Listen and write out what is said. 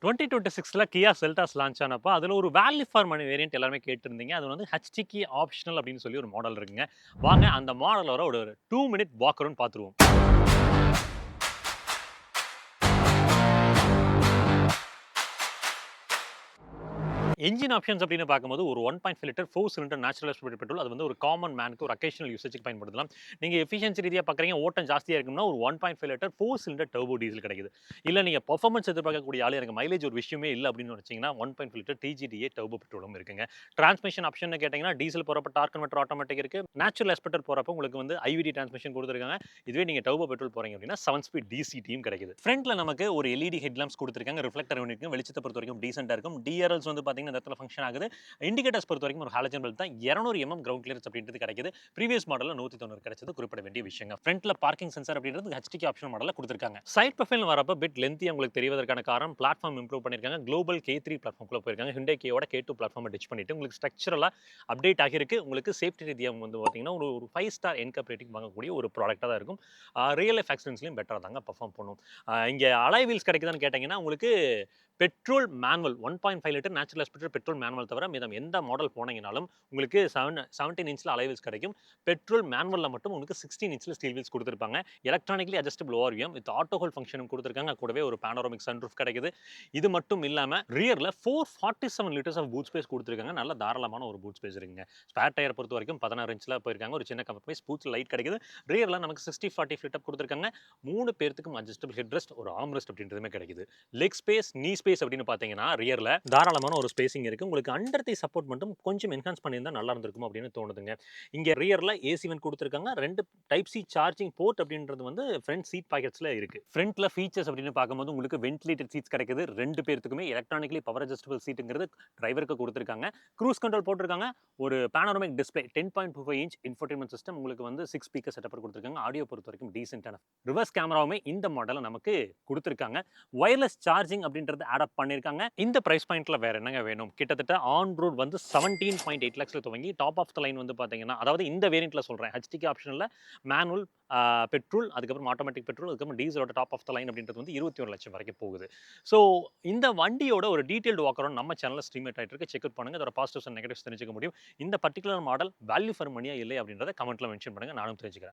2026ல கியா Seltos launch ஆனப்போ, அதுல ஒரு value for money variant எல்லாருமே கேட்டிருந்தீங்க. அது வந்து ஹெச்டிகி ஆப்ஷனல் அப்படின்னு சொல்லி ஒரு மாடல் இருக்குங்க. வாங்க அந்த மாடலோட ஒரு 2 மினிட் வாக் அரவுண்ட் பார்த்துருவோம். என்ஜின் ஆப்ஷன்ஸ் அப்படின்னு பார்க்கும்போது ஒரு 1.5 litre 4 cylinder natural aspirated petrol. அது வந்து ஒரு காமன் மேனுக்கு ஒரு அக்கேஷனல் யூசேஜ்க்கு பயன்படுத்தலாம். நீங்க எஃபிஷியன்சி ரீதியா பார்க்குறீங்க, ஓட்டம் ஜாஸ்தியா இருக்கும்னா ஒரு 1.5 லிட்டர் 4 சிலிண்டர் டர்போ டீசல் கிடைக்குது. இல்ல நீங்க பெர்ஃபார்மன்ஸ் எதிர்பார்க்கக்கூடிய ஆளு, எனக்கு மைலேஜ் ஒரு விஷயமே இல்ல அப்படின்னு நினைச்சீங்கன்னா 1.5 லிட்டர் டிஜிடிஏ டர்போ பெட்ரோலும் இருக்குங்க. டிரான்ஸ்மிஷன் ஆப்ஷன் கேட்டீங்கன்னா டீசல் போறப்ப டார்க் கன்வெர்ட்டர் ஆட்டோமேட்டிக் இருக்கு. நேச்சுரல் ஆஸ்பிரேட்டர் போறப்ப உங்களுக்கு வந்து ஐவிடி டிரான்ஸ்மிஷன் கொடுத்துருக்காங்க. இதுவே நீங்க டர்போ பெட்ரோல் போறீங்க அப்படின்னா 7 ஸ்பீட் டிசிடியும் கிடைக்குது. ஃப்ரண்ட்ல நமக்கு ஒரு எல்இடி ஹெட் லாம்ப்ஸ் கொடுத்துருக்காங்க. ரிஃப்ளெக்டர் யூனிட் வெளிச்சத்தை பொறுத்த வரைக்கும் டீசென்ட்டா இருக்கும். டிஆர்எல்ஸ் வந்து பாத்தீங்கன்னா இந்த இடத்துல ஃபங்க்ஷன் ஆகுது. இண்டிகேட்டர்ஸ் பொறுத்த வரைக்கும் ஒரு ஹாலஜன் பல்ப் தான். 200 கிரவுண்ட் கிளியரன்ஸ் அப்படின்றது கிடைக்குது. ப்ரீவியஸ் மாடல்ல 190 கிடைச்சது குறிப்பிட வேண்டிய விஷயங்க. ஃப்ரண்ட்ல பார்க்கிங் சென்சார் அப்படின்றது ஹெச்டிகே ஆப்ஷன் மாடல்ல கொடுத்திருக்காங்க. சைட் ப்ரொஃபைல் வரப்ப பிட் லென்த்தியா உங்களுக்கு தெரிவதற்கான காரணம் பிளாட்ஃபார்ம் இம்ப்ரூவ் பண்ணிருக்காங்க. குளோபல் K3 பிளாட்ஃபார்ம்க்குள்ள போயிருக்காங்க. Hyundai Kia'வோட K2 பிளாட்ஃபார்மை டிச் பண்ணிட்டு உங்களுக்கு ஸ்ட்ரக்சரலா அப்டேட் ஆகியிருக்கு. உங்களுக்கு சேஃப்டி ரீதியா வந்து பாத்தீங்கன்னா ஒரு 5 ஸ்டார் என்கேப் ரேட்டிங் வாங்கக்கூடிய ஒரு ப்ராடக்ட்டா தான் இருக்கும். ரியல் லைஃப் ஆக்சிடென்ட்ஸ்லயும் பெட்டரா தாங்க பெர்ஃபார்ம் பண்ணும். இங்க அலாய் வீல்ஸ் கிடைக்குதான்னு கேட்டீங்கன்னா உங்களுக்கு petrol manual 1.5 litre natural aspirated petrol manual தவிர மீதம் எந்த மாடல் போனீங்கனாலும் உங்களுக்கு 17 இன்ச்ல அலாய் வீல்ஸ் கிடைக்கும். பெட்ரோல் மேனுவல்ல மட்டும் உங்களுக்கு 16 இன்ச்ல ஸ்டீல் வீல்ஸ் கொடுத்திருப்பாங்க. Electronically adjustable ORVM with auto hold ஃபங்க்ஷனும் கொடுத்திருக்காங்க. கூடவே ஒரு பானோராமிக் சன்ரூஃப் கிடைக்குது. இது மட்டும் இல்லாம ரியர்ல 447 லிட்டர்ஸ் ஆஃப் பூட் ஸ்பேஸ் கொடுத்திருக்காங்க. நல்ல தாராளமான ஒரு பூட் ஸ்பேஸ் இருக்குங்க. ஸ்பேர் டயர் பொறுத்த வரைக்கும் 16 இன்ச்ல போயிருக்காங்க. ஒரு சின்ன கம்ப்ரமைஸ் பூட்ஸ் லைட் கிடைக்குது. ரியர்ல நமக்கு 60-40 ஃபிளிட் அப் கொடுத்திருக்காங்க. 3 பேர்த்துக்கும் அட்ஜஸ்டபிள் ஹெட் ரெஸ்ட், ஒரு ஆர்ம் ரெஸ்ட் அப்படின்றதுமே கிடைக்குது. லெக் ஸ்பேஸ், நீ ஸ்பேஸ் அப்படின்னு பாத்தீங்கன்னா ரியர்ல தாராளமான ஒரு ஸ்பேசிங் இருக்கு. உங்களுக்கு அண்டர் தி சப்போர்ட் மட்டும் கொஞ்சம் என்ஹான்ஸ் பண்ணியிருந்தா நல்லா இருந்திருக்கும் அப்படின்னு தோணுதுங்க. இங்க ரியர்ல ஏசி வென்ட் கொடுத்திருக்காங்க. 2 டைப் சி சார்ஜிங் போர்ட் அப்படின்றது வந்து ஃப்ரண்ட் சீட் பாக்கெட்ஸ்ல இருக்கு. ஃப்ரண்ட்ல ஃபீச்சர்ஸ் அப்படின்னு பார்க்கும்போது உங்களுக்கு வென்டிலேட்டட் சீட்ஸ் கிடைக்குது. 2 பேர்த்துக்குமே எலக்ட்ரானிக்கலி பவர் அட்ஜஸ்டபிள் சீட்டுங்கிறது டிரைவருக்கு கொடுத்திருக்காங்க. க்ரூஸ் கண்ட்ரோல் போட்டிருக்காங்க. ஒரு பானோராமிக் டிஸ்ப்ளே 10.25 இன்ச் இன்ஃபோடெயின்மென்ட் சிஸ்டம். உங்களுக்கு வந்து 6 ஸ்பீக்கர் செட்டப் கொடுத்திருக்காங்க. ஆடியோ பொறுத்த வரைக்கும் டீசென்ட்டான ரிவர்ஸ் கேமராவுமே இந்த மாடல்ல நமக்கு கொடுத்திருக்காங்க. வயர்லெஸ் சார்ஜிங் அப்படின்றது ஆட் அப் பண்ணிருக்காங்க. இந்த பிரைஸ் பாயிண்ட்ல வேற என்னங்க வேணும்? கிட்டத்தட்ட ஆன் ரோட் வந்து 17.8 lakhsல துவங்கி டாப் ஆஃப் த லைன் வந்து பாத்தீங்கன்னா, அதாவது இந்த வேரியன்ட்ல சொல்றேன். ஹெச்டிகே ஆப்ஷன்ல மேனுவல், பெட்ரோல், அதுக்கப்புறம் ஆட்டோமேட்டிக் பெட்ரோல், அதுக்கப்புறம் டீசலோட டாப் ஆஃப் த லைன் அப்படின்றது வந்து 21 லட்சம் வரைக்கும் போகுது. ஸோ இந்த வண்டியோட ஒரு டீடைல்டு வாக் அரவுண்ட் நம்ம சேனல்ல ஸ்ட்ரீம் ஆயிட்டு இருக்கு. செக் அவுட் பண்ணுங்க. அதோட பாசிட்டிவ்ஸ் அண்ட் நெகட்டிவ்ஸ் தெரிஞ்சுக்க முடியும். இந்த பர்ட்டிகுலர் மாடல் வேல்யூ ஃபார் மணியா இல்லை அப்படின்றத கமெண்ட்ல மென்ஷன் பண்ணுங்க. நானும் தெரிஞ்சுக்கிறேன்.